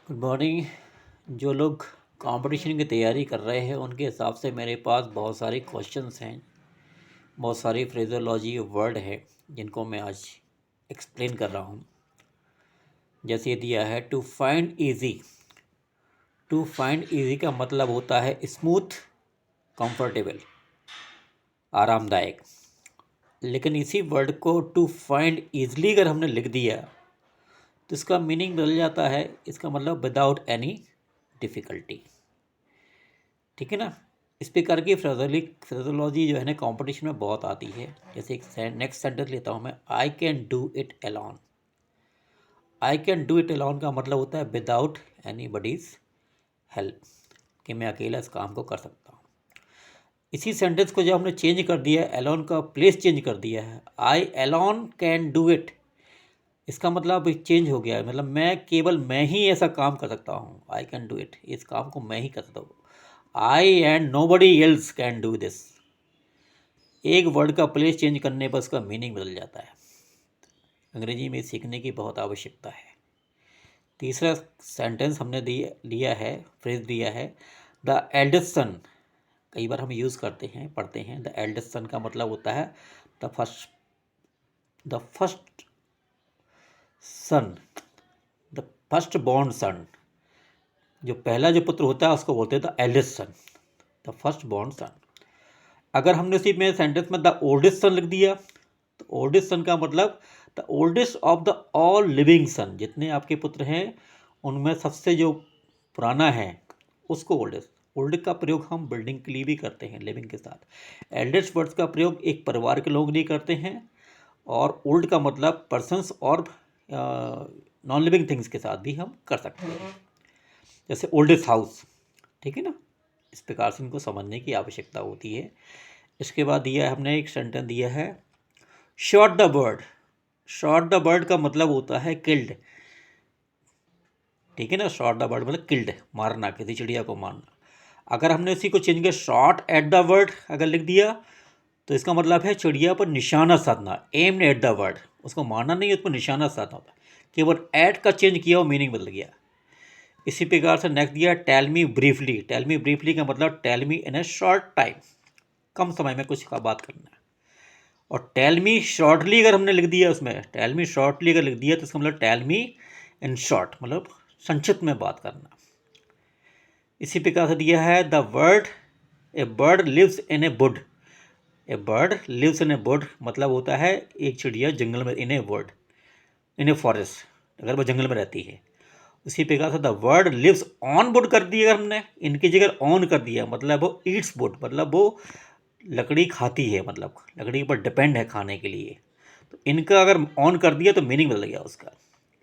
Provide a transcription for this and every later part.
Good morning. जो लोग competition की तैयारी कर रहे हैं उनके हिसाब से मेरे पास बहुत सारे क्वेश्चंस हैं, बहुत सारी फ्रेजोलॉजी वर्ड है जिनको मैं आज एक्सप्लेन कर रहा हूँ। जैसे दिया है to find easy. To find easy का मतलब होता है स्मूथ, कंफर्टेबल, आरामदायक। लेकिन इसी वर्ड को टू फाइंड ईजली अगर हमने लिख दिया तो इसका मीनिंग बदल जाता है। इसका मतलब विदाउट एनी डिफ़िकल्टी। ठीक है ना। इस प्रकार की फ्रेजोलॉजी जो है ना कंपटीशन में बहुत आती है। जैसे एक नेक्स्ट सेंटेंस लेता हूँ मैं, I can do it alone. I can do it alone का मतलब होता है विदाउट एनी बडीज हेल्प, कि मैं अकेला इस काम को कर सकता हूँ। इसी सेंटेंस को जब हमने चेंज कर दिया, अलोन का प्लेस चेंज कर दिया है, आई अलोन कैन डू इट, इसका मतलब चेंज हो गया है। मतलब मैं ही ऐसा काम कर सकता हूँ। आई कैन डू इट, इस काम को मैं ही कर सकता हूँ। I and nobody else can do this. एक वर्ड का प्लेस चेंज करने पर उसका मीनिंग बदल जाता है। अंग्रेजी में सीखने की बहुत आवश्यकता है। तीसरा सेंटेंस हमने लिया है, फ्रेज दिया है द एल्डेस्ट सन। कई बार हम यूज़ करते हैं, पढ़ते हैं। द एल्डेस्ट सन का मतलब होता है the first son, the first born son. जो पहला जो पुत्र होता है उसको बोलते हैं the eldest son, the first born son. अगर हमने उसी में सेंटेंस में द ओल्डेस्ट सन लिख दिया तो ओल्डेस्ट सन का मतलब the oldest of the all living son. जितने आपके पुत्र हैं उनमें सबसे जो पुराना है उसको ओल्डेस्ट। ओल्ड का प्रयोग हम बिल्डिंग के लिए भी करते हैं लिविंग के साथ। एल्डेस्ट वर्ड्स का प्रयोग एक परिवार के लोग नहीं करते हैं। और ओल्ड का मतलब पर्सन्स और नॉन लिविंग थिंग्स के साथ भी हम कर सकते हैं। जैसे ओल्डेस्ट हाउस, ठीक है ना। इस प्रकार से इनको समझने की आवश्यकता होती है। इसके बाद दिया है हमने एक सेंटेंस दिया है shot the bird. Shot the bird का मतलब होता है किल्ड। ठीक है ना। शॉट द बर्ड मतलब किल्ड, मारना, किसी चिड़िया को मारना। अगर हमने इसी को चेंज किया शॉट एट द बर्ड अगर लिख दिया तो इसका मतलब है चिड़िया पर निशाना साधना, एम एट द बर्ड। उसको मारना नहीं, उस पर निशाना साधना होता है। केवल एट का चेंज किया और मीनिंग बदल गया। इसी प्रकार से नेक्स्ट दिया tell me briefly. Tell me briefly का मतलब tell me in a short time, कम समय में कुछ का बात करना है। और टेल मी शॉर्टली अगर हमने लिख दिया, उसमें टेल मी शॉर्टली अगर लिख दिया तो इसका मतलब टेल मी इन शॉर्ट, मतलब संक्षिप्त में बात करना। इसी प्रकार से दिया है the word a bird lives in a wood. A bird lives in a wood मतलब होता है एक चिड़िया जंगल में, इन a would, in a forest, अगर वो जंगल में रहती है। उसी प्रकार से the word lives on wood कर दिया अगर हमने, इनकी जगह ऑन कर दिया मतलब वो ईट्स वुड, मतलब वो लकड़ी खाती है, मतलब लकड़ी पर डिपेंड है खाने के लिए। तो इनका अगर ऑन कर दिया तो मीनिंग बदल गया उसका।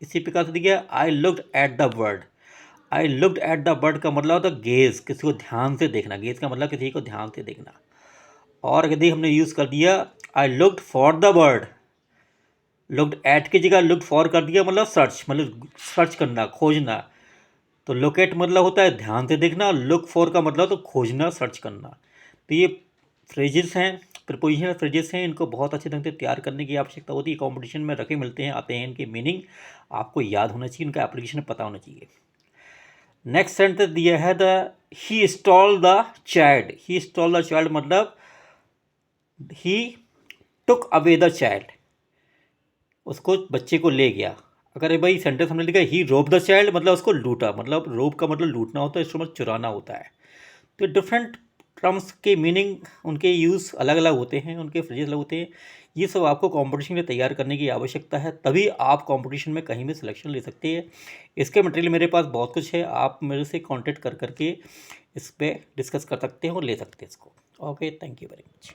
इसी प्रकार से दिया I looked at the bird. I looked at the bird का मतलब होता है गेज, किसी को ध्यान से देखना। गेज का मतलब किसी को ध्यान से देखना। और यदि हमने यूज़ कर दिया I looked for the bird, looked at की जगह लुक्ड फॉर कर दिया मतलब सर्च, मतलब सर्च करना, खोजना। तो लोकेट मतलब होता है ध्यान से देखना, लुक फॉर का मतलब तो खोजना, सर्च करना। तो ये फ्रेजेस हैं, प्रीपोजिशनल फ्रेजेस हैं। इनको बहुत अच्छे ढंग से तैयार करने की आवश्यकता होती है। कॉम्पिटिशन में रखे मिलते हैं, आते हैं। इनके मीनिंग आपको याद होना चाहिए, इनका एप्लीकेशन पता होना चाहिए। नेक्स्ट सेंटेंस दिया है the he stall the child. He stall the child मतलब ही टुक अवे द चाइल्ड, उसको बच्चे को ले गया। अगर ये भाई सेंटेंस हमने लिखा ही रोब द चाइल्ड मतलब उसको लूटा, मतलब रोब का मतलब लूटना होता है, इसका मतलब चुराना होता है। तो डिफरेंट टर्म्स के मीनिंग, उनके यूज़ अलग अलग होते हैं, उनके फ्रेजेस अलग होते हैं। ये सब आपको कंपटीशन में तैयार करने की आवश्यकता है, तभी आप कंपटीशन में कहीं भी सिलेक्शन ले सकते हैं। इसके मटेरियल मेरे पास बहुत कुछ है, आप मेरे से कांटेक्ट कर करके इस पर डिस्कस कर सकते हैं और ले सकते हैं इसको। Okay, thank you very much.